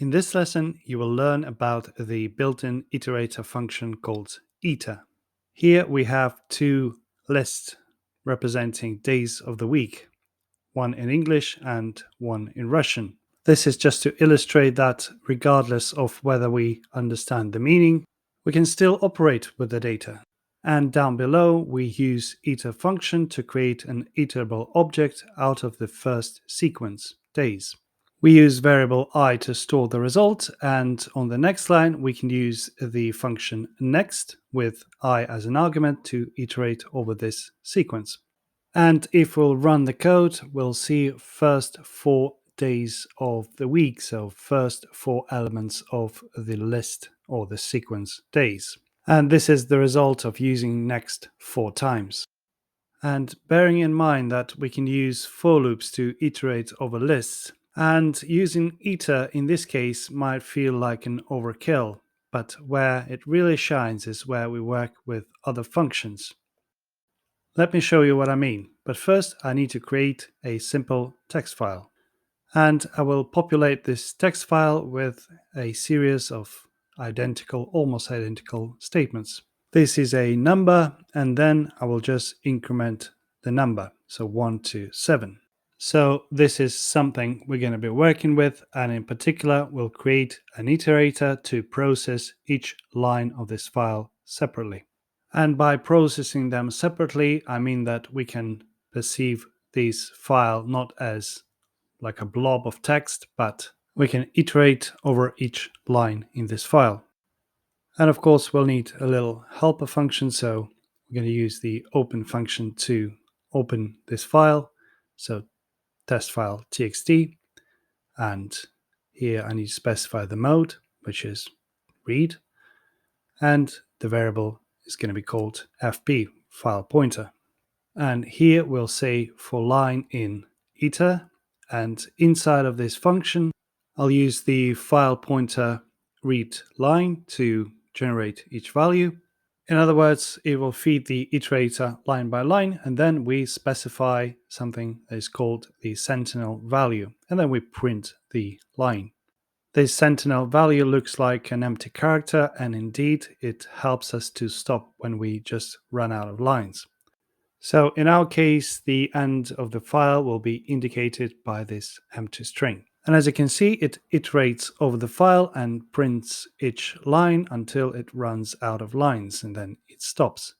In this lesson, you will learn about the built-in iterator function called iter. Here we have two lists representing days of the week, one in English and one in Russian. This is just to illustrate that regardless of whether we understand the meaning, we can still operate with the data. And down below, we use iter function to create an iterable object out of the first sequence, days. We use variable I to store the result, and on the next line we can use the function next with I as an argument to iterate over this sequence. And if we'll run the code, we'll see first 4 days of the week, so first 4 elements of the list or the sequence days. And this is the result of using next 4 times. And bearing in mind that we can use for loops to iterate over lists, and using iter in this case might feel like an overkill, but where it really shines is where we work with other functions. Let me show you what I mean, but first I need to create a simple text file. And I will populate this text file with a series of almost identical statements. This is a number, and then I will just increment the number, so 1 to 7. So this is something we're going to be working with, and in particular, we'll create an iterator to process each line of this file separately. And by processing them separately, I mean that we can perceive this file not as like a blob of text, but we can iterate over each line in this file. And of course, we'll need a little helper function, so we're going to use the open function to open this file. So test file txt, and here I need to specify the mode, which is read, and the variable is going to be called fp, file pointer. And here we'll say for line in iter, and inside of this function I'll use the file pointer read line to generate each value. In other words, it will feed the iterator line by line, and then we specify something that is called the sentinel value, and then we print the line. This sentinel value looks like an empty character, and indeed it helps us to stop when we just run out of lines. So in our case, the end of the file will be indicated by this empty string. And as you can see, it iterates over the file and prints each line until it runs out of lines, and then it stops.